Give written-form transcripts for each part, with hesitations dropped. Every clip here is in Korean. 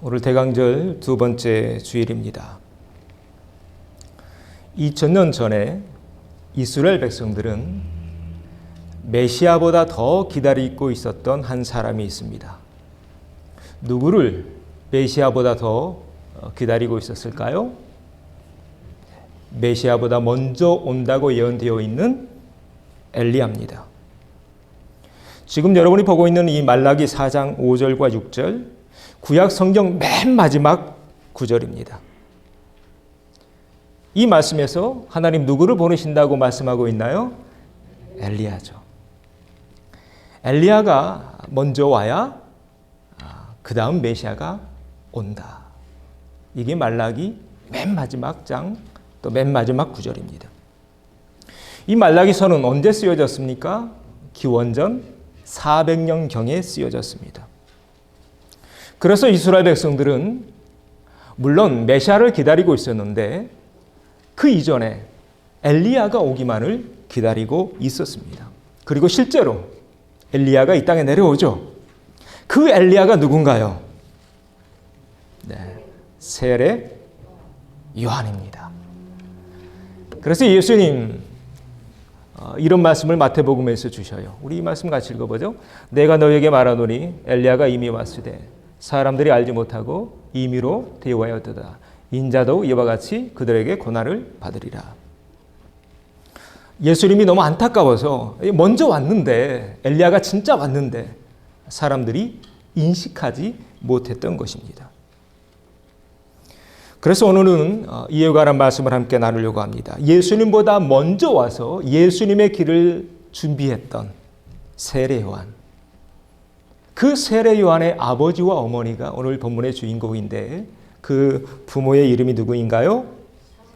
오늘 대강절 두 번째 주일입니다. 2000년 전에 이스라엘 백성들은 메시아보다 더 기다리고 있었던 한 사람이 있습니다. 누구를 메시아보다 더 기다리고 있었을까요? 메시아보다 먼저 온다고 예언되어 있는 엘리야입니다. 지금 여러분이 보고 있는 이 말라기 4장 5절과 6절, 구약 성경 맨 마지막 구절입니다. 이 말씀에서 하나님 누구를 보내신다고 말씀하고 있나요? 엘리야죠. 엘리야가 먼저 와야 그 다음 메시아가 온다. 이게 말라기 맨 마지막 장, 또 맨 마지막 구절입니다. 이 말라기서는 언제 쓰여졌습니까? 기원전 400년경에 쓰여졌습니다. 그래서 이스라엘 백성들은 물론 메시아를 기다리고 있었는데 그 이전에 엘리야가 오기만을 기다리고 있었습니다. 그리고 실제로 엘리야가 이 땅에 내려오죠. 그 엘리야가 누군가요? 세례 요한입니다. 그래서 예수님 이런 말씀을 마태복음에서 주셔요. 우리 이 말씀 같이 읽어보죠. 내가 너에게 말하노니 엘리야가 이미 왔으되 사람들이 알지 못하고 임의로 대우하였도다. 인자도 이와 같이 그들에게 고난을 받으리라. 예수님이 너무 안타까워서 먼저 왔는데, 엘리야가 진짜 왔는데 사람들이 인식하지 못했던 것입니다. 그래서 오늘은 이에 관한 말씀을 함께 나누려고 합니다. 예수님보다 먼저 와서 예수님의 길을 준비했던 세례 요한. 그 세례 요한의 아버지와 어머니가 오늘 본문의 주인공인데 그 부모의 이름이 누구인가요?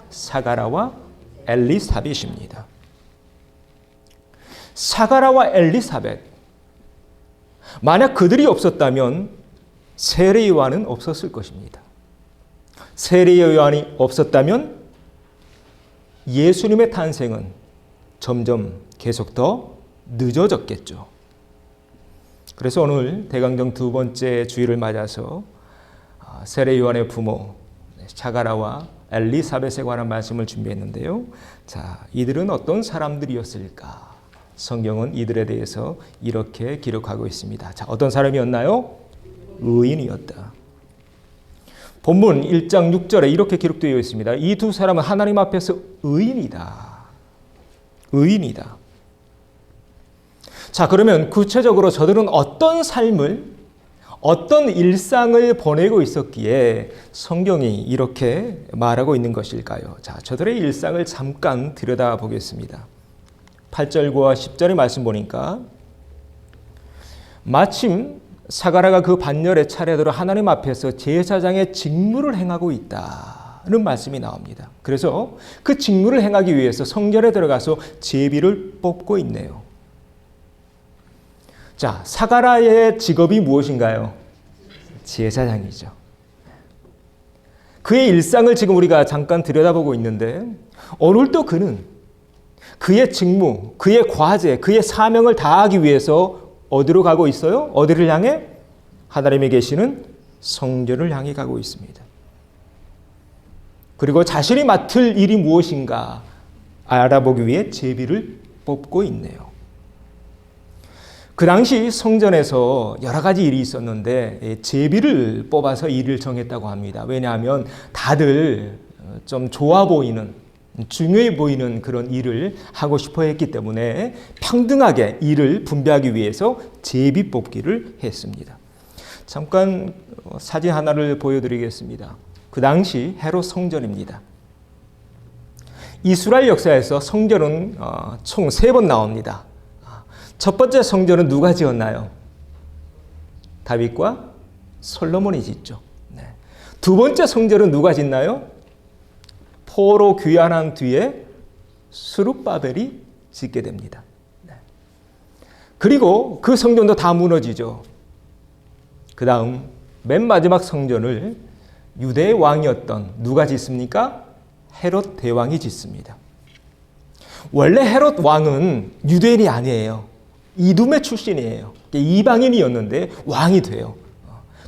사가라와 엘리사벳입니다. 사가라와 엘리사벳. 만약 그들이 없었다면 세례 요한은 없었을 것입니다. 세례 요한이 없었다면 예수님의 탄생은 점점 계속 더 늦어졌겠죠. 그래서 오늘 대강정 두 번째 주일을 맞아서 세례 요한의 부모 사가라와 엘리사벳에 관한 말씀을 준비했는데요. 자, 이들은 어떤 사람들이었을까? 성경은 이들에 대해서 이렇게 기록하고 있습니다. 자, 어떤 사람이었나요? 의인이었다. 본문 1장 6절에 이렇게 기록되어 있습니다. 이 두 사람은 하나님 앞에서 의인이다. 의인이다. 자, 그러면 구체적으로 저들은 어떤 삶을, 어떤 일상을 보내고 있었기에 성경이 이렇게 말하고 있는 것일까요? 자, 저들의 일상을 잠깐 들여다보겠습니다. 8절과 10절의 말씀 보니까 마침 사가라가 그 반열의 차례대로 하나님 앞에서 제사장의 직무를 행하고 있다는 말씀이 나옵니다. 그래서 그 직무를 행하기 위해서 성전에 들어가서 제비를 뽑고 있네요. 자, 사가라의 직업이 무엇인가요? 제사장이죠. 그의 일상을 지금 우리가 잠깐 들여다보고 있는데 오늘도 그는 그의 직무, 그의 과제, 그의 사명을 다하기 위해서 어디로 가고 있어요? 어디를 향해? 하나님이 계시는 성전을 향해 가고 있습니다. 그리고 자신이 맡을 일이 무엇인가 알아보기 위해 제비를 뽑고 있네요. 그 당시 성전에서 여러 가지 일이 있었는데 제비를 뽑아서 일을 정했다고 합니다. 왜냐하면 다들 좀 좋아 보이는, 중요해 보이는 그런 일을 하고 싶어 했기 때문에 평등하게 일을 분배하기 위해서 제비 뽑기를 했습니다. 잠깐 사진 하나를 보여드리겠습니다. 그 당시 헤롯 성전입니다. 이스라엘 역사에서 성전은 총 3번 나옵니다. 첫 번째 성전은 누가 지었나요? 다윗과 솔로몬이 짓죠. 두 번째 성전은 누가 짓나요? 포로 귀환한 뒤에 스룹바벨이 짓게 됩니다. 그리고 그 성전도 다 무너지죠. 그 다음 맨 마지막 성전을 유대의 왕이었던 누가 짓습니까? 헤롯 대왕이 짓습니다. 원래 헤롯 왕은 유대인이 아니에요. 이두메 출신이에요. 이방인이었는데 왕이 돼요.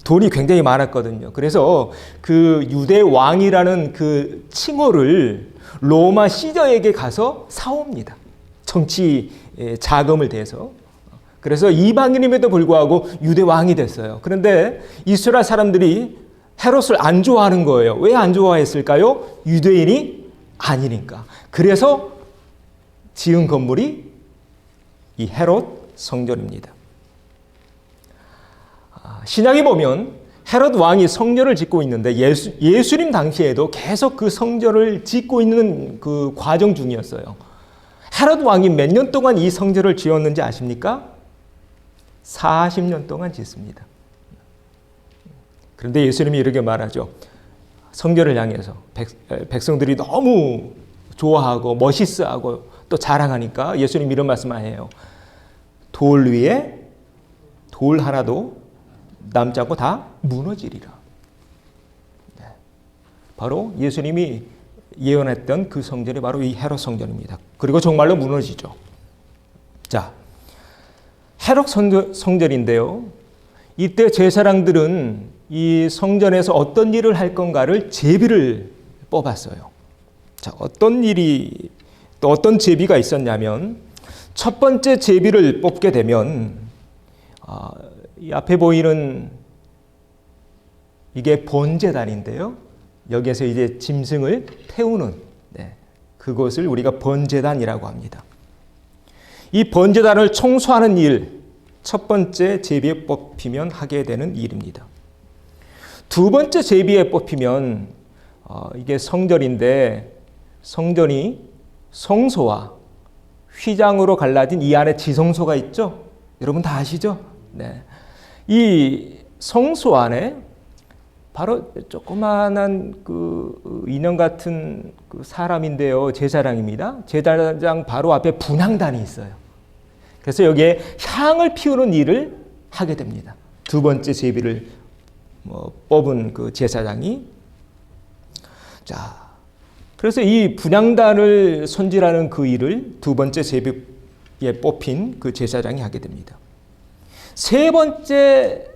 돈이 굉장히 많았거든요. 그래서 그 유대 왕이라는 그 칭호를 로마 시저에게 가서 사옵니다. 정치 자금을 대서. 그래서 이방인임에도 불구하고 유대 왕이 됐어요. 그런데 이스라엘 사람들이 헤롯을 안 좋아하는 거예요. 왜 안 좋아했을까요? 유대인이 아니니까. 그래서 지은 건물이 이 헤롯 성전입니다. 신약에 보면 헤롯 왕이 성전을 짓고 있는데 예수님 당시에도 계속 그 성전을 짓고 있는 그 과정 중이었어요. 헤롯 왕이 몇 년 동안 이 성전을 지었는지 아십니까? 40년 동안 짓습니다. 그런데 예수님이 이렇게 말하죠. 성전을 향해서 백성들이 너무 좋아하고 멋있어하고 또 자랑하니까 예수님이 이런 말씀을 해요. 돌 위에 돌 하나도 남지 않고 다 무너지리라. 네. 바로 예수님이 예언했던 그 성전이 바로 이 헤롯 성전입니다. 그리고 정말로 무너지죠. 자, 헤롯 성전인데요. 이때 제사장들은 이 성전에서 어떤 일을 할 건가를 제비를 뽑았어요. 자, 어떤 일이 또 어떤 제비가 있었냐면 첫 번째 제비를 뽑게 되면 이 앞에 보이는 이게 번제단인데요. 여기에서 이제 짐승을 태우는 그것을 우리가 번제단이라고 합니다. 이 번제단을 청소하는 일, 첫 번째 제비에 뽑히면 하게 되는 일입니다. 두 번째 제비에 뽑히면 이게 성전인데 성전이 성소와 휘장으로 갈라진 이 안에 지성소가 있죠. 여러분 다 아시죠? 네. 이 성소 안에 바로 조그마한 그 인형 같은 그 사람인데요. 제사장입니다. 제사장 바로 앞에 분향단이 있어요. 그래서 여기에 향을 피우는 일을 하게 됩니다. 두 번째 제비를 뽑은 그 제사장이. 자, 그래서 이 분향단을 손질하는 그 일을 두 번째 제비에 뽑힌 그 제사장이 하게 됩니다. 세 번째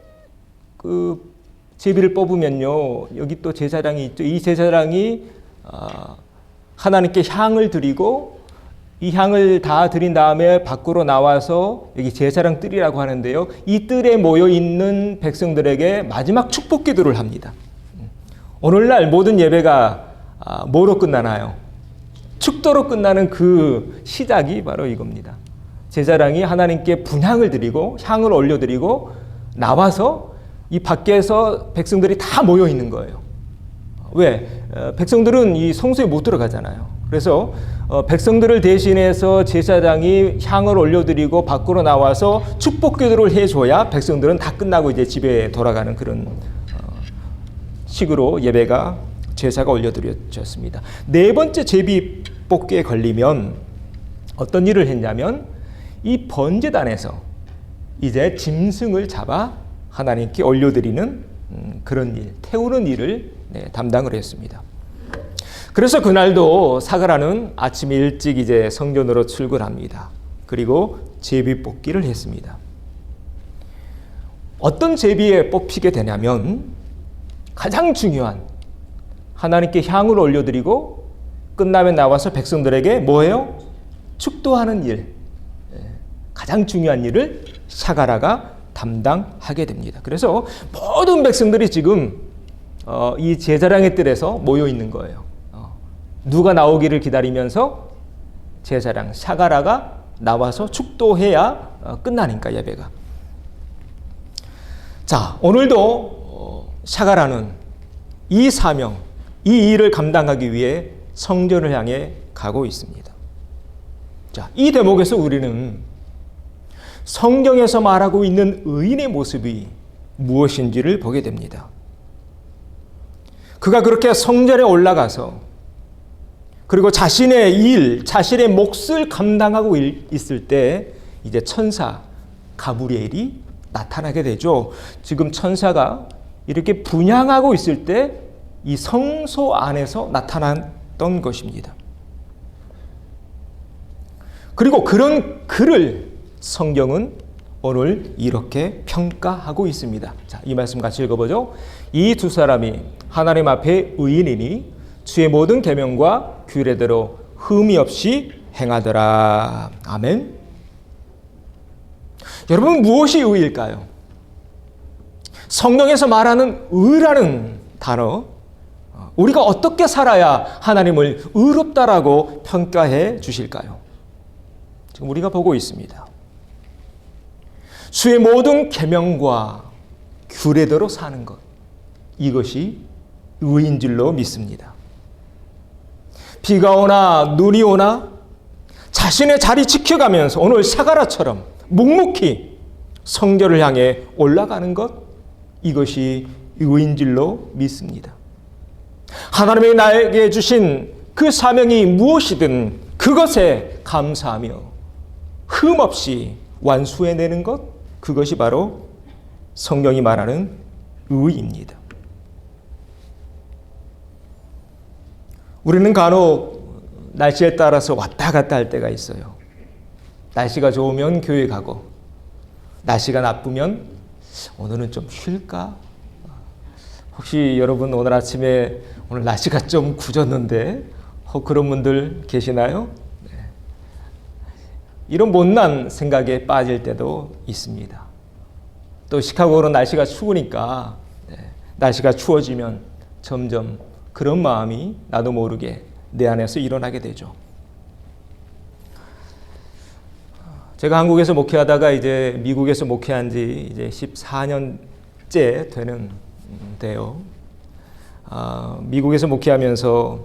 그 제비를 뽑으면요, 여기 또 제사장이 있죠. 이 제사장이 하나님께 향을 드리고 이 향을 다 드린 다음에 밖으로 나와서 여기 제사장 뜰이라고 하는데요. 이 뜰에 모여 있는 백성들에게 마지막 축복 기도를 합니다. 오늘날 모든 예배가 뭐로 끝나나요? 축도로 끝나는 그 시작이 바로 이겁니다. 제사장이 하나님께 분향을 드리고 향을 올려드리고 나와서 이 밖에서 백성들이 다 모여 있는 거예요. 왜? 백성들은 이 성소에 못 들어가잖아요. 그래서 백성들을 대신해서 제사장이 향을 올려드리고 밖으로 나와서 축복 기도를 해줘야 백성들은 다 끝나고 이제 집에 돌아가는 그런 식으로 예배가 제사가 올려드렸습니다. 네 번째 제비 뽑기에 걸리면 어떤 일을 했냐면 이 번제단에서 이제 짐승을 잡아 하나님께 올려드리는 그런 일, 태우는 일을 담당을 했습니다. 그래서 그날도 사가라는 아침 일찍 이제 성전으로 출근합니다. 그리고 제비 뽑기를 했습니다. 어떤 제비에 뽑히게 되냐면 가장 중요한 하나님께 향을 올려드리고 끝나면 나와서 백성들에게 뭐예요? 축도하는 일, 가장 중요한 일을 사가라가 담당하게 됩니다. 그래서 모든 백성들이 지금 이 제사장의 뜰에서 모여 있는 거예요. 누가 나오기를 기다리면서 제사장 사가라가 나와서 축도해야 끝나니까 예배가. 자, 오늘도 사가라는 이 사명, 이 일을 감당하기 위해 성전을 향해 가고 있습니다. 자, 이 대목에서 우리는 성경에서 말하고 있는 의인의 모습이 무엇인지를 보게 됩니다. 그가 그렇게 성전에 올라가서 그리고 자신의 일, 자신의 몫을 감당하고 있을 때 이제 천사 가브리엘이 나타나게 되죠. 지금 천사가 이렇게 분향하고 있을 때 이 성소 안에서 나타났던 것입니다. 그리고 그런 그를 성경은 오늘 이렇게 평가하고 있습니다. 자, 이 말씀 같이 읽어보죠. 이 두 사람이 하나님 앞에 의인이니 주의 모든 계명과 규례대로 흠이 없이 행하더라. 아멘. 여러분, 무엇이 의일까요? 성경에서 말하는 의라는 단어, 우리가 어떻게 살아야 하나님을 의롭다라고 평가해 주실까요? 지금 우리가 보고 있습니다. 주의 모든 계명과 규례대로 사는 것, 이것이 의인 줄로 믿습니다. 비가 오나 눈이 오나 자신의 자리 지켜가면서 오늘 사가랴처럼 묵묵히 성전을 향해 올라가는 것, 이것이 의인 줄로 믿습니다. 하나님이 나에게 주신 그 사명이 무엇이든 그것에 감사하며 흠없이 완수해내는 것, 그것이 바로 성경이 말하는 의입니다. 우리는 간혹 날씨에 따라서 왔다 갔다 할 때가 있어요. 날씨가 좋으면 교회 가고, 날씨가 나쁘면 오늘은 좀 쉴까? 혹시 여러분 오늘 아침에 오늘 날씨가 좀 굳었는데 그런 분들 계시나요? 네. 이런 못난 생각에 빠질 때도 있습니다. 또 시카고는 날씨가 추우니까 날씨가 추워지면 점점 그런 마음이 나도 모르게 내 안에서 일어나게 되죠. 제가 한국에서 목회하다가 이제 미국에서 목회한 지 이제 14년째 되는데요. 미국에서 목회하면서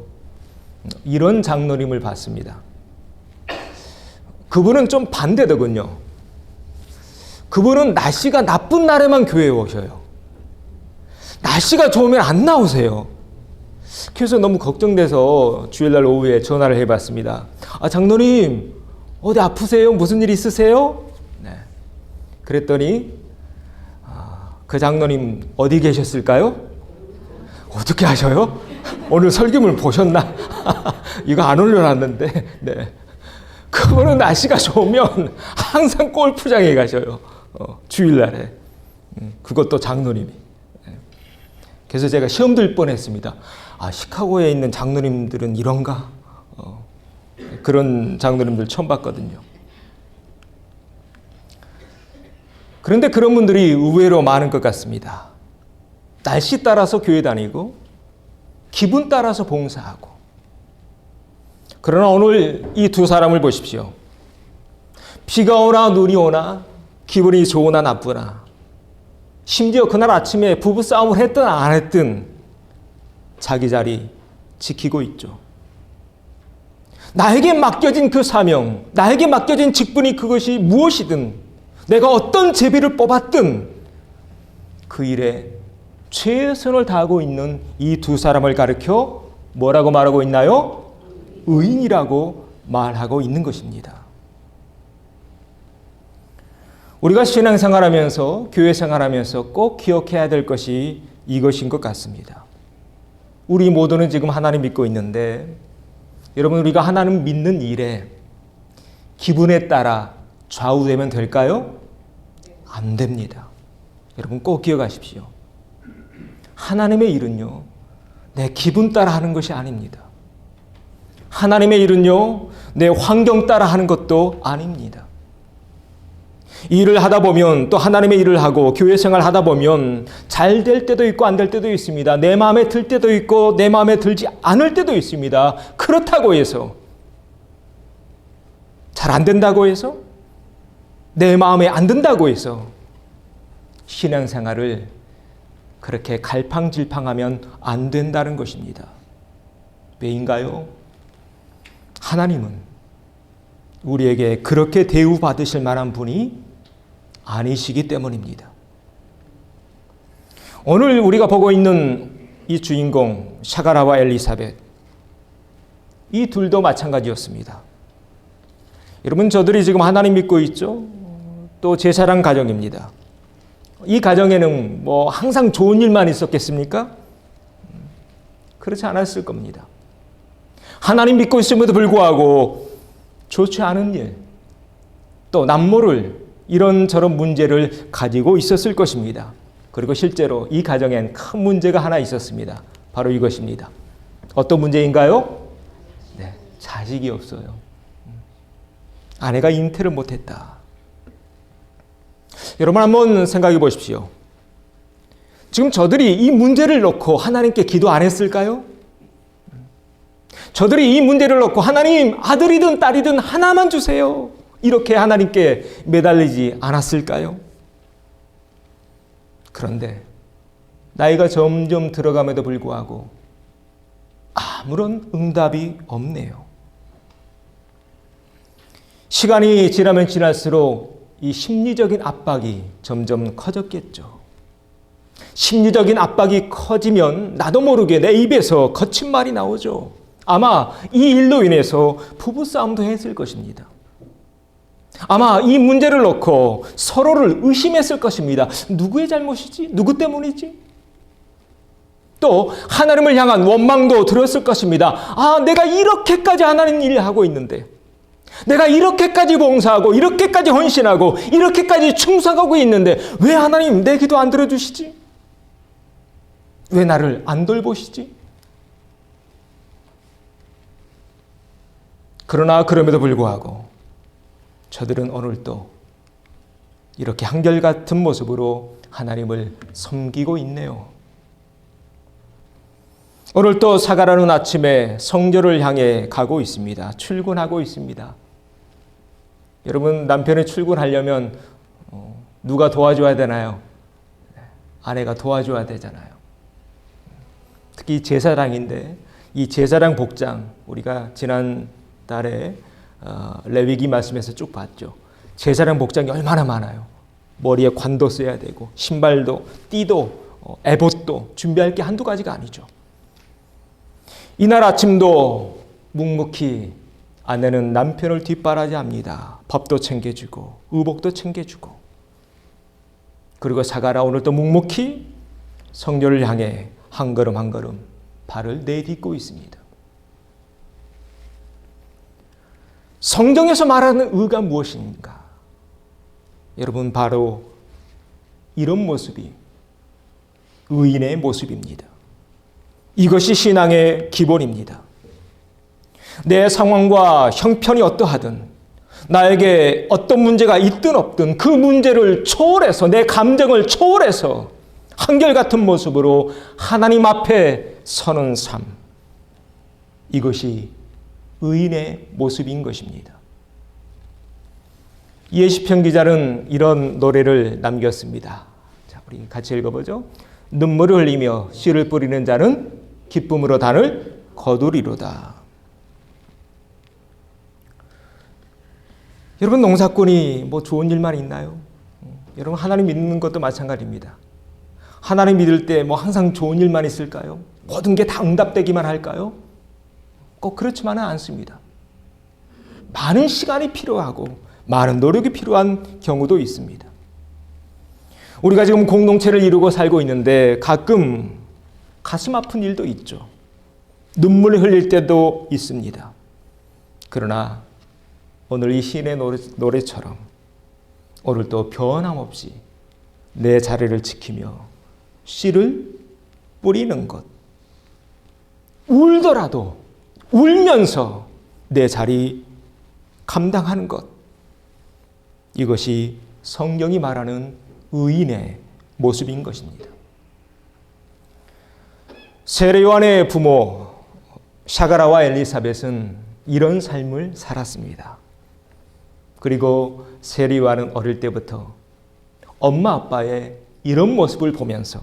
이런 장로님을 봤습니다. 그분은 좀 반대더군요. 그분은 날씨가 나쁜 날에만 교회에 오셔요. 날씨가 좋으면 안 나오세요. 그래서 너무 걱정돼서 주일날 오후에 전화를 해봤습니다. 장로님, 어디 아프세요? 무슨 일 있으세요? 네. 그랬더니 그 장로님 어디 계셨을까요? 어떻게 아셔요? 오늘 설교물 보셨나? 이거 안 올려놨는데. 네. 그분은 날씨가 좋으면 항상 골프장에 가셔요. 주일날에. 그것도 장로님이. 그래서 제가 시험 들 뻔했습니다. 시카고에 있는 장로님들은 이런가? 그런 장로님들 처음 봤거든요. 그런데 그런 분들이 의외로 많은 것 같습니다. 날씨 따라서 교회 다니고 기분 따라서 봉사하고. 그러나 오늘 이 두 사람을 보십시오. 비가 오나 눈이 오나 기분이 좋으나 나쁘나, 심지어 그날 아침에 부부싸움을 했든 안 했든 자기 자리 지키고 있죠. 나에게 맡겨진 그 사명, 나에게 맡겨진 직분이 그것이 무엇이든, 내가 어떤 제비를 뽑았든 그 일에 최선을 다하고 있는 이 두 사람을 가리켜 뭐라고 말하고 있나요? 의인이라고 말하고 있는 것입니다. 우리가 신앙생활하면서, 교회 생활하면서 꼭 기억해야 될 것이 이것인 것 같습니다. 우리 모두는 지금 하나님 믿고 있는데, 여러분, 우리가 하나님 믿는 일에 기분에 따라 좌우되면 될까요? 안 됩니다. 여러분 꼭 기억하십시오. 하나님의 일은요, 내 기분 따라 하는 것이 아닙니다. 하나님의 일은요, 내 환경 따라 하는 것도 아닙니다. 일을 하다 보면, 또 하나님의 일을 하고 교회 생활 하다 보면 잘 될 때도 있고 안 될 때도 있습니다. 내 마음에 들 때도 있고 내 마음에 들지 않을 때도 있습니다. 그렇다고 해서, 잘 안 된다고 해서, 내 마음에 안 든다고 해서 신앙생활을 그렇게 갈팡질팡하면 안 된다는 것입니다. 왜인가요? 하나님은 우리에게 그렇게 대우받으실 만한 분이 아니시기 때문입니다. 오늘 우리가 보고 있는 이 주인공 사가랴와 엘리사벳, 이 둘도 마찬가지였습니다. 여러분, 저들이 지금 하나님 믿고 있죠? 또 제사랑 가정입니다. 이 가정에는 뭐 항상 좋은 일만 있었겠습니까? 그렇지 않았을 겁니다. 하나님 믿고 있음에도 불구하고 좋지 않은 일, 또 남모를 이런저런 문제를 가지고 있었을 것입니다. 그리고 실제로 이 가정엔 큰 문제가 하나 있었습니다. 바로 이것입니다. 어떤 문제인가요? 네, 자식이 없어요. 아내가 잉태를 못했다. 여러분 한번 생각해 보십시오. 지금 저들이 이 문제를 놓고 하나님께 기도 안 했을까요? 저들이 이 문제를 놓고 하나님 아들이든 딸이든 하나만 주세요. 이렇게 하나님께 매달리지 않았을까요? 그런데 나이가 점점 들어감에도 불구하고 아무런 응답이 없네요. 시간이 지나면 지날수록 이 심리적인 압박이 점점 커졌겠죠. 심리적인 압박이 커지면 나도 모르게 내 입에서 거친 말이 나오죠. 아마 이 일로 인해서 부부싸움도 했을 것입니다. 아마 이 문제를 놓고 서로를 의심했을 것입니다. 누구의 잘못이지? 누구 때문이지? 또 하나님을 향한 원망도 들었을 것입니다. 아, 내가 이렇게까지 하나님 일을 하고 있는데, 내가 이렇게까지 봉사하고 이렇게까지 헌신하고 이렇게까지 충성하고 있는데 왜 하나님 내 기도 안 들어주시지? 왜 나를 안 돌보시지? 그러나 그럼에도 불구하고 저들은 오늘 또 이렇게 한결같은 모습으로 하나님을 섬기고 있네요. 오늘 또 사가라는 아침에 성전을 향해 가고 있습니다. 출근하고 있습니다. 여러분, 남편이 출근하려면 누가 도와줘야 되나요? 아내가 도와줘야 되잖아요. 특히 제사장인데 이 제사장 복장, 우리가 지난 달에 레위기 말씀에서 쭉 봤죠. 제사장 복장이 얼마나 많아요. 머리에 관도 써야 되고 신발도 띠도 에봇도 준비할 게 한두 가지가 아니죠. 이날 아침도 묵묵히 아내는 남편을 뒷바라지합니다. 밥도 챙겨주고 의복도 챙겨주고, 그리고 사가라 오늘 또 묵묵히 성전을 향해 한 걸음 한 걸음 발을 내딛고 있습니다. 성경에서 말하는 의가 무엇인가? 여러분, 바로 이런 모습이 의인의 모습입니다. 이것이 신앙의 기본입니다. 내 상황과 형편이 어떠하든, 나에게 어떤 문제가 있든 없든 그 문제를 초월해서, 내 감정을 초월해서 한결같은 모습으로 하나님 앞에 서는 삶, 이것이 의인의 모습인 것입니다. 예시편 기자는 이런 노래를 남겼습니다. 자, 우리 같이 읽어보죠. 눈물을 흘리며 씨를 뿌리는 자는 기쁨으로 단을 거두리로다. 여러분, 농사꾼이 뭐 좋은 일만 있나요? 여러분, 하나님 믿는 것도 마찬가지입니다. 하나님 믿을 때 뭐 항상 좋은 일만 있을까요? 모든 게 다 응답되기만 할까요? 꼭 그렇지만은 않습니다. 많은 시간이 필요하고 많은 노력이 필요한 경우도 있습니다. 우리가 지금 공동체를 이루고 살고 있는데 가끔 가슴 아픈 일도 있죠. 눈물을 흘릴 때도 있습니다. 그러나 오늘 이 시인의 노래처럼 오늘도 변함없이 내 자리를 지키며 씨를 뿌리는 것, 울더라도 울면서 내 자리 감당하는 것, 이것이 성경이 말하는 의인의 모습인 것입니다. 세례 요한의 부모 샤가라와 엘리사벳은 이런 삶을 살았습니다. 그리고 세례 요한은 어릴 때부터 엄마 아빠의 이런 모습을 보면서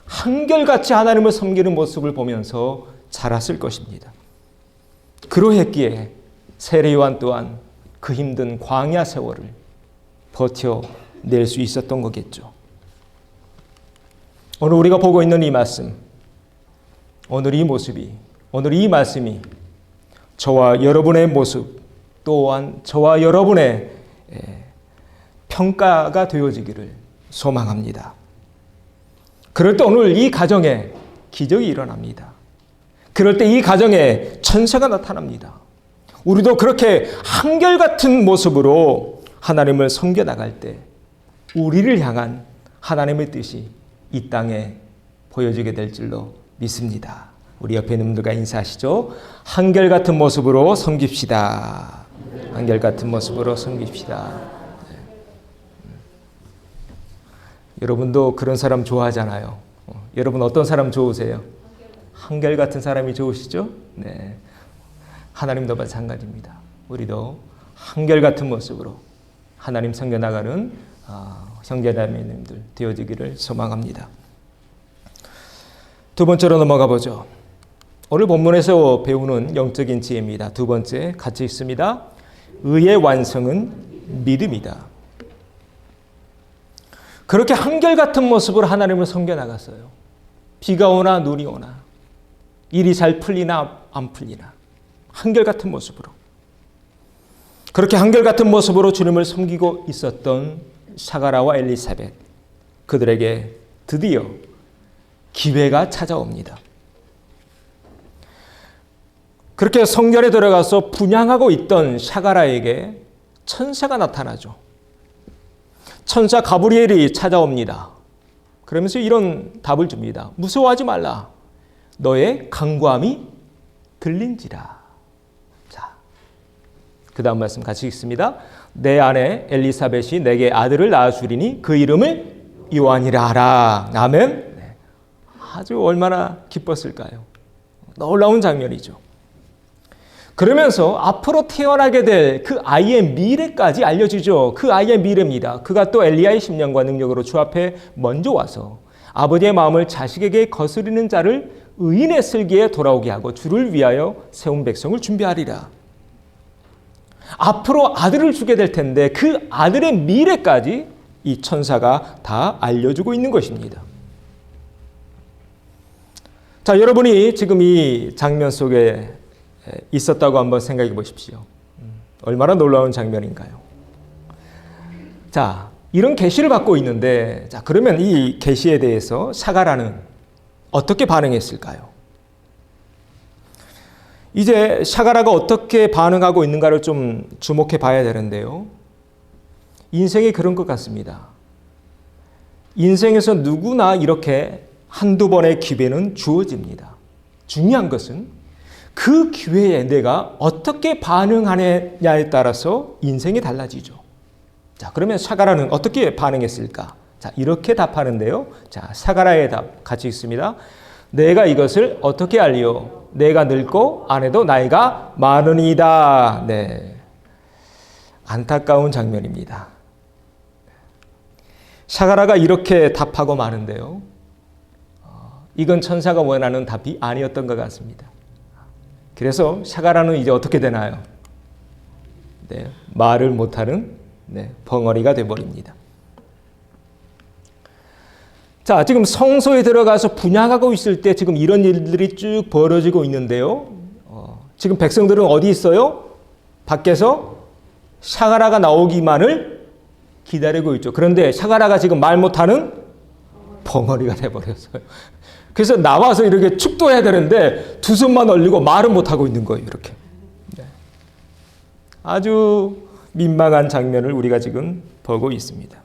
한결같이 하나님을 섬기는 모습을 보면서 자랐을 것입니다. 그러했기에 세례 요한 또한 그 힘든 광야 세월을 버텨낼 수 있었던 거겠죠. 오늘 우리가 보고 있는 이 말씀, 오늘 이 모습이, 오늘 이 말씀이 저와 여러분의 모습, 또한 저와 여러분의 평가가 되어지기를 소망합니다. 그럴 때 오늘 이 가정에 기적이 일어납니다. 그럴 때 이 가정에 천사가 나타납니다. 우리도 그렇게 한결같은 모습으로 하나님을 섬겨 나갈 때 우리를 향한 하나님의 뜻이 이 땅에 보여지게 될 줄로 믿습니다. 우리 옆에 있는 분들과 인사하시죠. 한결같은 모습으로 섬깁시다. 한결같은 모습으로 섬깁시다. 네. 여러분도 그런 사람 좋아하잖아요. 여러분 어떤 사람 좋으세요? 한결같은 사람이 좋으시죠? 네. 하나님도 마찬가지입니다. 우리도 한결같은 모습으로 하나님 섬겨나가는 형제자매님들 되어지기를 소망합니다. 두 번째로 넘어가 보죠. 오늘 본문에서 배우는 영적인 지혜입니다. 두 번째 같이 있습니다. 의의 완성은 믿음이다. 그렇게 한결같은 모습으로 하나님을 섬겨나갔어요. 비가 오나 눈이 오나 일이 잘 풀리나 안 풀리나 한결같은 모습으로 그렇게 한결같은 모습으로 주님을 섬기고 있었던 사가라와 엘리사벳, 그들에게 드디어 기회가 찾아옵니다. 그렇게 성전에 들어가서 분향하고 있던 사가라에게 천사가 나타나죠. 천사 가브리엘이 찾아옵니다. 그러면서 이런 답을 줍니다. 무서워하지 말라. 너의 간구함이 들린지라. 자, 그 다음 말씀 같이 읽습니다. 내 아내 엘리사벳이 내게 아들을 낳아주리니 그 이름을 요한이라 하라. 아멘. 네. 아주 얼마나 기뻤을까요? 놀라운 장면이죠. 그러면서 앞으로 태어나게 될 그 아이의 미래까지 알려주죠. 그 아이의 미래입니다. 그가 또 엘리야의 심령과 능력으로 주 앞에 먼저 와서 아버지의 마음을 자식에게 거스르는 자를 의인의 슬기에 돌아오게 하고 주를 위하여 세운 백성을 준비하리라. 앞으로 아들을 주게 될 텐데 그 아들의 미래까지 이 천사가 다 알려주고 있는 것입니다. 자, 여러분이 지금 이 장면 속에 있었다고 한번 생각해 보십시오. 얼마나 놀라운 장면인가요? 자, 이런 계시를 받고 있는데, 자, 그러면 이 계시에 대해서 사가라는 어떻게 반응했을까요? 이제 사가라가 어떻게 반응하고 있는가를 좀 주목해 봐야 되는데요. 인생이 그런 것 같습니다. 인생에서 누구나 이렇게 한두 번의 기회는 주어집니다. 중요한 것은 그 기회에 내가 어떻게 반응하느냐에 따라서 인생이 달라지죠. 자, 그러면 사가라는 어떻게 반응했을까? 자, 이렇게 답하는데요. 자, 사가라의 답 같이 읽습니다. 내가 이것을 어떻게 알리오? 내가 늙고 아내도 나이가 많으니이다. 네. 안타까운 장면입니다. 사가라가 이렇게 답하고 마는데요. 이건 천사가 원하는 답이 아니었던 것 같습니다. 그래서 사가라는 이제 어떻게 되나요? 네, 말을 못하는 벙어리가 되어버립니다. 자, 지금 성소에 들어가서 분향하고 있을 때 지금 이런 일들이 쭉 벌어지고 있는데요. 지금 백성들은 어디 있어요? 밖에서 사가라가 나오기만을 기다리고 있죠. 그런데 사가라가 지금 말 못하는 벙어리가 되어버렸어요. 그래서 나와서 이렇게 축도해야 되는데 두 손만 올리고 말은 못하고 있는 거예요. 이렇게. 네. 아주 민망한 장면을 우리가 지금 보고 있습니다.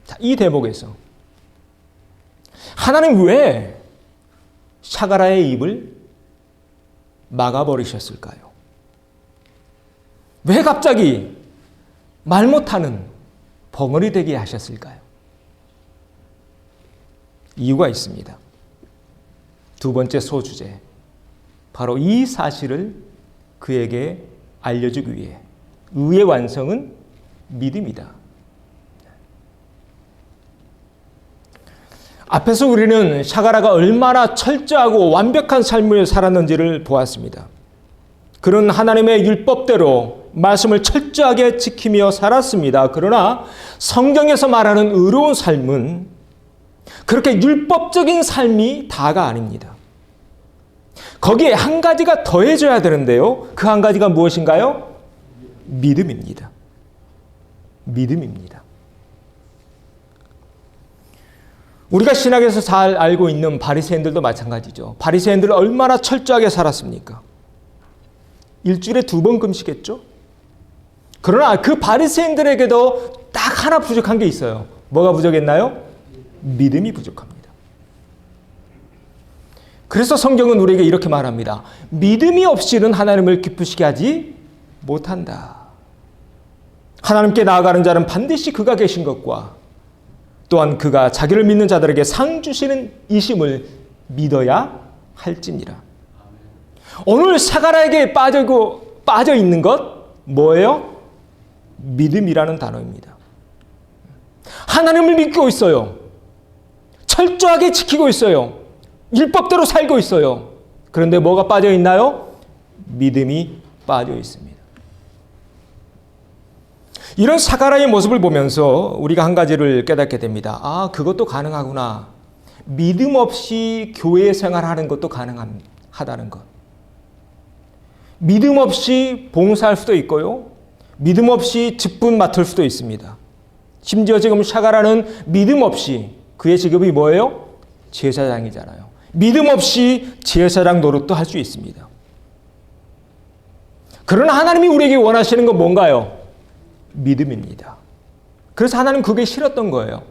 자, 이 대목에서 하나님 왜 사가라의 입을 막아버리셨을까요? 왜 갑자기 말 못하는 벙어리 되게 하셨을까요? 이유가 있습니다. 두 번째 소주제, 바로 이 사실을 그에게 알려주기 위해 의의 완성은 믿음이다. 앞에서 우리는 사가라가 얼마나 철저하고 완벽한 삶을 살았는지를 보았습니다. 그는 하나님의 율법대로 말씀을 철저하게 지키며 살았습니다. 그러나 성경에서 말하는 의로운 삶은 그렇게 율법적인 삶이 다가 아닙니다. 거기에 한 가지가 더해져야 되는데요. 그 한 가지가 무엇인가요? 믿음입니다. 믿음입니다. 우리가 신학에서 잘 알고 있는 바리새인들도 마찬가지죠. 바리새인들은 얼마나 철저하게 살았습니까? 일주일에 2번 금식했죠. 그러나 그 바리새인들에게도 딱 하나 부족한 게 있어요. 뭐가 부족했나요? 믿음이 부족합니다. 그래서 성경은 우리에게 이렇게 말합니다. 믿음이 없이는 하나님을 기쁘시게 하지 못한다. 하나님께 나아가는 자는 반드시 그가 계신 것과 또한 그가 자기를 믿는 자들에게 상 주시는 이심을 믿어야 할지니라. 오늘 사가라에게 빠져 있는 것 뭐예요? 믿음이라는 단어입니다. 하나님을 믿고 있어요. 철저하게 지키고 있어요. 율법대로 살고 있어요. 그런데 뭐가 빠져 있나요? 믿음이 빠져 있습니다. 이런 사가라의 모습을 보면서 우리가 한 가지를 깨닫게 됩니다. 아, 그것도 가능하구나. 믿음 없이 교회 생활하는 것도 가능하다는 것. 믿음 없이 봉사할 수도 있고요. 믿음 없이 직분 맡을 수도 있습니다. 심지어 지금 사가라는 믿음 없이 그의 직업이 뭐예요? 제사장이잖아요. 믿음 없이 제사장 노릇도 할 수 있습니다. 그러나 하나님이 우리에게 원하시는 건 뭔가요? 믿음입니다. 그래서 하나님 그게 싫었던 거예요.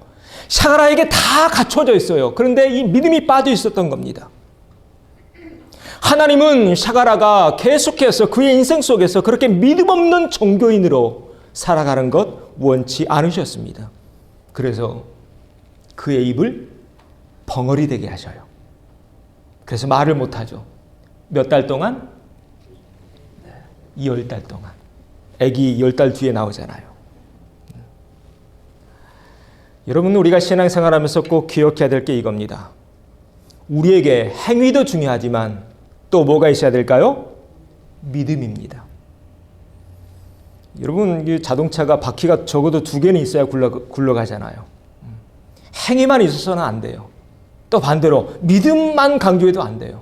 사가라에게 다 갖춰져 있어요. 그런데 이 믿음이 빠져 있었던 겁니다. 하나님은 사가라가 계속해서 그의 인생 속에서 그렇게 믿음 없는 종교인으로 살아가는 것 원치 않으셨습니다. 그래서 그의 입을 벙어리 되게 하셔요. 그래서 말을 못하죠. 몇 달 동안? 10달 동안. 아기 10달 뒤에 나오잖아요. 여러분, 우리가 신앙생활하면서 꼭 기억해야 될 게 이겁니다. 우리에게 행위도 중요하지만 또 뭐가 있어야 될까요? 믿음입니다. 여러분, 자동차가 바퀴가 적어도 2개는 있어야 굴러가잖아요. 행위만 있어서는 안 돼요. 또 반대로 믿음만 강조해도 안 돼요.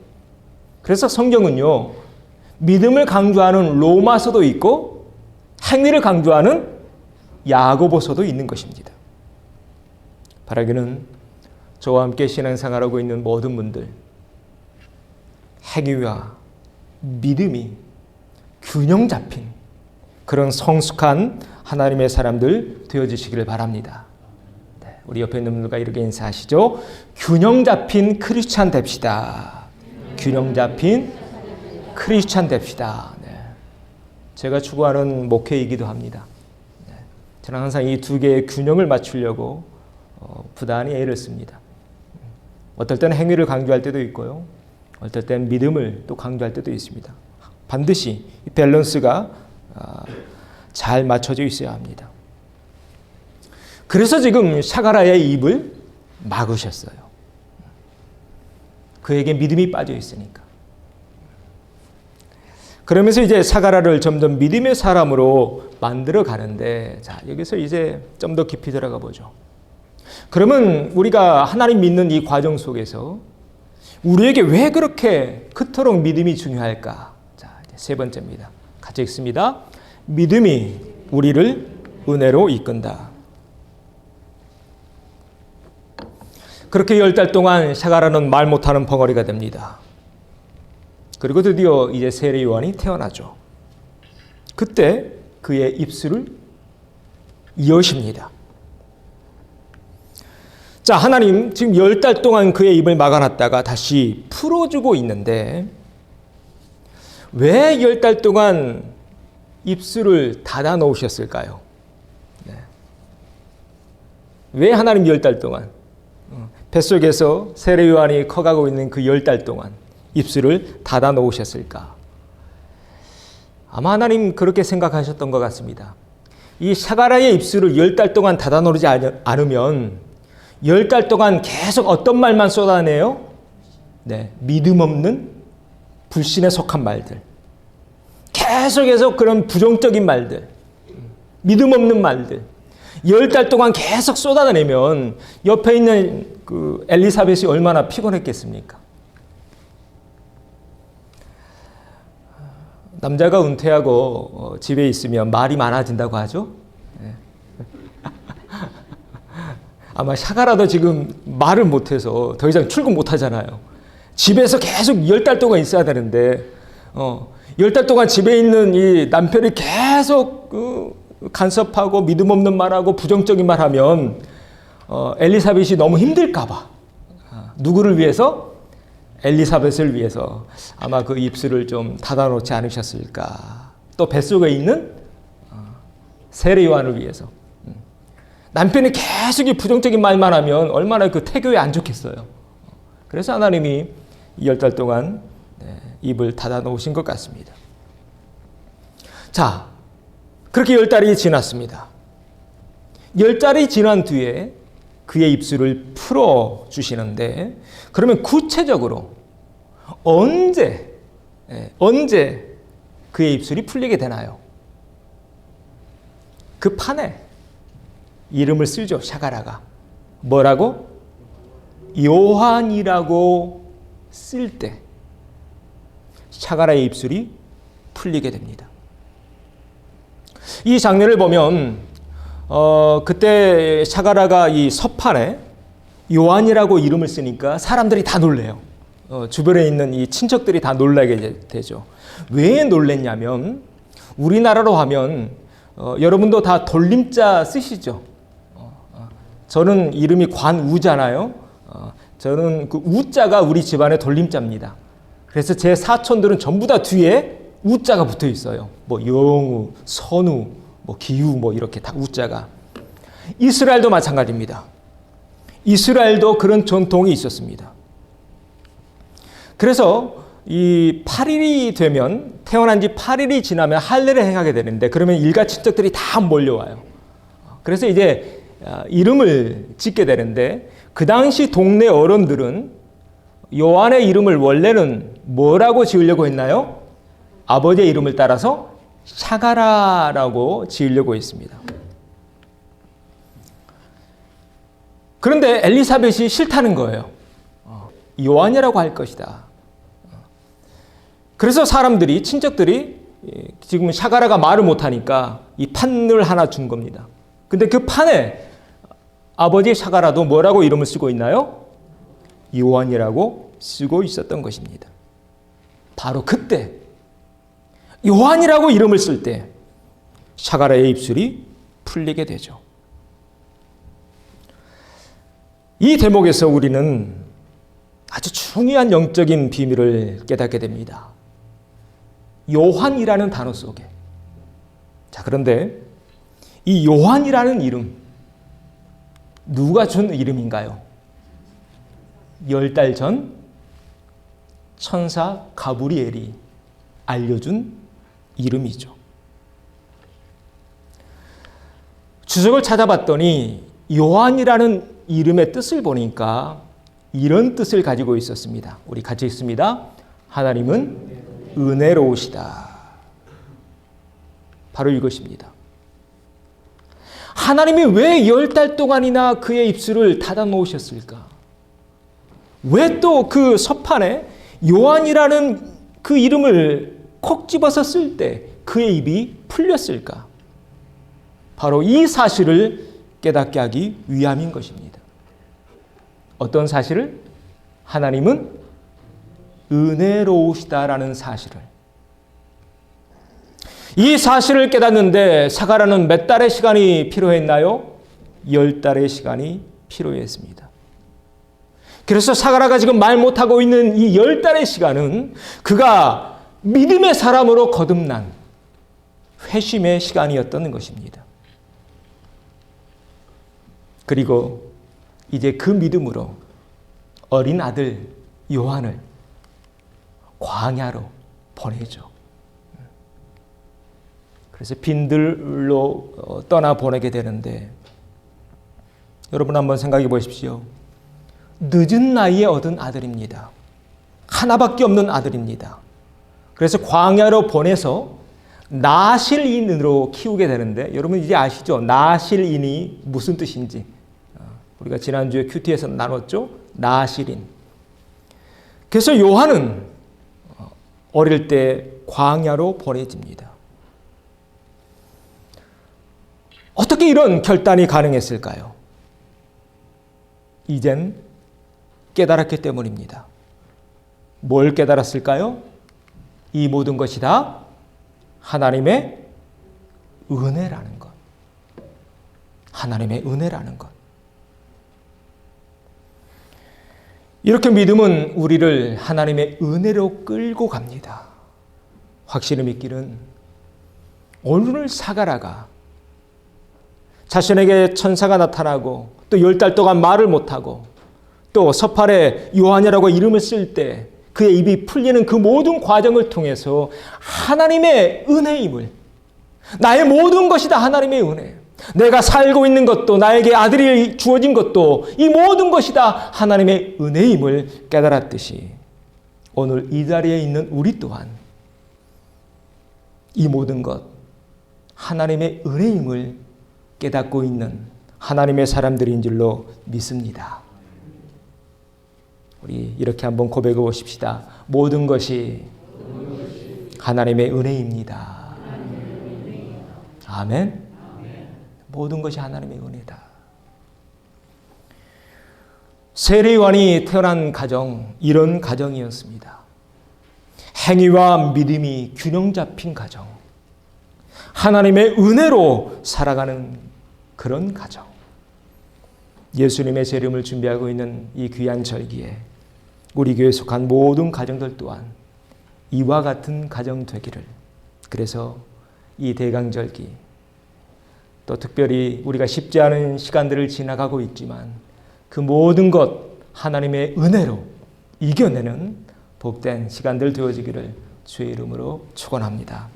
그래서 성경은요, 믿음을 강조하는 로마서도 있고 행위를 강조하는 야고보서도 있는 것입니다. 바라기는 저와 함께 신앙생활하고 있는 모든 분들, 행위와 믿음이 균형 잡힌 그런 성숙한 하나님의 사람들 되어주시기를 바랍니다. 네, 우리 옆에 있는 분들과 이렇게 인사하시죠. 균형 잡힌 크리스찬 됩시다. 균형 잡힌 크리스찬 됩시다. 네. 제가 추구하는 목회이기도 합니다. 네. 저는 항상 이 두 개의 균형을 맞추려고 부단히 애를 씁니다. 어떨 때는 행위를 강조할 때도 있고요. 어떨 때는 믿음을 또 강조할 때도 있습니다. 반드시 이 밸런스가 잘 맞춰져 있어야 합니다. 그래서 지금 사가라의 입을 막으셨어요. 그에게 믿음이 빠져 있으니까. 그러면서 이제 사가라를 점점 믿음의 사람으로 만들어 가는데, 자, 여기서 이제 좀 더 깊이 들어가 보죠. 그러면 우리가 하나님 믿는 이 과정 속에서 우리에게 왜 그렇게 그토록 믿음이 중요할까? 자, 이제 세 번째입니다. 같이 읽습니다. 믿음이 우리를 은혜로 이끈다. 그렇게 10달 동안 사가라는 말 못하는 벙어리가 됩니다. 그리고 드디어 이제 세례 요한이 태어나죠. 그때 그의 입술을 여십니다. 자, 하나님 지금 10달 동안 그의 입을 막아놨다가 다시 풀어주고 있는데 왜 10달 동안 입술을 닫아 놓으셨을까요? 네. 왜 하나님 10달 동안 뱃속에서 세례 요한이 커가고 있는 그 10달 동안 입술을 닫아 놓으셨을까? 아마 하나님 그렇게 생각하셨던 것 같습니다. 이 사가라의 입술을 10달 동안 닫아 놓지 않으면 10달 동안 계속 어떤 말만 쏟아내요? 네, 믿음 없는 불신에 속한 말들. 계속해서 그런 부정적인 말들, 믿음 없는 말들. 10달 동안 계속 쏟아내면 옆에 있는 그 엘리사벳이 얼마나 피곤했겠습니까? 남자가 은퇴하고 집에 있으면 말이 많아진다고 하죠. 네. 아마 사가라도 지금 말을 못해서 더 이상 출근 못하잖아요. 집에서 계속 10달 동안 있어야 되는데 10달 동안 집에 있는 이 남편이 계속 간섭하고 믿음 없는 말하고 부정적인 말하면 엘리사벳이 너무 힘들까 봐. 누구를 위해서? 엘리사벳을 위해서 아마 그 입술을 좀 닫아놓지 않으셨을까. 또 뱃속에 있는 세례 요한을 위해서. 남편이 계속 이 부정적인 말만 하면 얼마나 그 태교에 안 좋겠어요. 그래서 하나님이 이 10달 동안 입을 닫아 놓으신 것 같습니다. 자, 그렇게 10달이 지났습니다. 10달이 지난 뒤에 그의 입술을 풀어 주시는데, 그러면 구체적으로 언제 그의 입술이 풀리게 되나요? 그 판에 이름을 쓰죠. 샤가라가. 뭐라고? 요한이라고 쓸 때 샤가라의 입술이 풀리게 됩니다. 이 장면을 보면 그때 샤가라가 이 서판에 요한이라고 이름을 쓰니까 사람들이 다 놀래요. 주변에 있는 이 친척들이 다 놀라게 되죠. 왜 놀랬냐면 우리나라로 하면 여러분도 다 돌림자 쓰시죠. 저는 이름이 관우잖아요. 저는 그 우자가 우리 집안의 돌림자입니다. 그래서 제 사촌들은 전부 다 뒤에 우자가 붙어 있어요. 뭐 영우, 선우, 뭐 기우, 뭐 이렇게 다 우자가. 이스라엘도 마찬가지입니다. 이스라엘도 그런 전통이 있었습니다. 그래서 이 8일이 되면, 태어난 지 8일이 지나면 할례를 행하게 되는데, 그러면 일가 친척들이 다 몰려와요. 그래서 이제 이름을 짓게 되는데, 그 당시 동네 어른들은 요한의 이름을 원래는 뭐라고 지으려고 했나요? 아버지의 이름을 따라서 샤가라라고 지으려고 했습니다. 그런데 엘리사벳이 싫다는 거예요. 요한이라고 할 것이다. 그래서 사람들이, 친척들이 지금 샤가라가 말을 못하니까 이 판을 하나 준 겁니다. 근데 그 판에 아버지 샤가라도 뭐라고 이름을 쓰고 있나요? 요한이라고 쓰고 있었던 것입니다. 바로 그때 요한이라고 이름을 쓸 때 샤가라의 입술이 풀리게 되죠. 이 대목에서 우리는 아주 중요한 영적인 비밀을 깨닫게 됩니다. 요한이라는 단어 속에. 자, 그런데 이 요한이라는 이름, 누가 준 이름인가요? 10달 전 천사 가브리엘이 알려준 이름이죠. 주석을 찾아봤더니 요한이라는 이름의 뜻을 보니까 이런 뜻을 가지고 있었습니다. 우리 같이 읽습니다. 하나님은 은혜로우시다. 바로 이것입니다. 하나님이 왜 10달 동안이나 그의 입술을 닫아 놓으셨을까? 왜 또 그 서판에 요한이라는 그 이름을 콕 집어서 쓸 때 그의 입이 풀렸을까? 바로 이 사실을 깨닫게 하기 위함인 것입니다. 어떤 사실을? 하나님은 은혜로우시다라는 사실을. 이 사실을 깨닫는데 샤가라는 몇 달의 시간이 필요했나요? 10달의 시간이 필요했습니다. 그래서 샤가라가 지금 말 못하고 있는 이 10달의 시간은 그가 믿음의 사람으로 거듭난 회심의 시간이었던 것입니다. 그리고 이제 그 믿음으로 어린 아들 요한을 광야로 보내죠. 그래서 빈들로 떠나 보내게 되는데, 여러분 한번 생각해 보십시오. 늦은 나이에 얻은 아들입니다. 하나밖에 없는 아들입니다. 그래서 광야로 보내서 나실인으로 키우게 되는데, 여러분 이제 아시죠? 나실인이 무슨 뜻인지. 우리가 지난주에 큐티에서 나눴죠? 나실인. 그래서 요한은 어릴 때 광야로 보내집니다. 어떻게 이런 결단이 가능했을까요? 이젠 깨달았기 때문입니다. 뭘 깨달았을까요? 이 모든 것이 다 하나님의 은혜라는 것. 하나님의 은혜라는 것. 이렇게 믿음은 우리를 하나님의 은혜로 끌고 갑니다. 확실히 믿기는 오늘 사가라가 자신에게 천사가 나타나고 또 10달 동안 말을 못하고 또 서팔에 요한이라고 이름을 쓸 때 그의 입이 풀리는 그 모든 과정을 통해서 하나님의 은혜임을, 나의 모든 것이 다 하나님의 은혜, 내가 살고 있는 것도 나에게 아들이 주어진 것도 이 모든 것이 다 하나님의 은혜임을 깨달았듯이 오늘 이 자리에 있는 우리 또한 이 모든 것 하나님의 은혜임을 깨닫고 있는 하나님의 사람들인 줄로 믿습니다. 우리 이렇게 한번 고백해 보십시다. 모든 것이 하나님의 은혜입니다. 아멘. 모든 것이 하나님의 은혜다. 세례요한이 태어난 가정, 이런 가정이었습니다. 행위와 믿음이 균형 잡힌 가정, 하나님의 은혜로 살아가는 그런 가정. 예수님의 재림을 준비하고 있는 이 귀한 절기에 우리 교회에 속한 모든 가정들 또한 이와 같은 가정 되기를, 그래서 이 대강절기 또 특별히 우리가 쉽지 않은 시간들을 지나가고 있지만 그 모든 것 하나님의 은혜로 이겨내는 복된 시간들 되어지기를 주의 이름으로 축원합니다.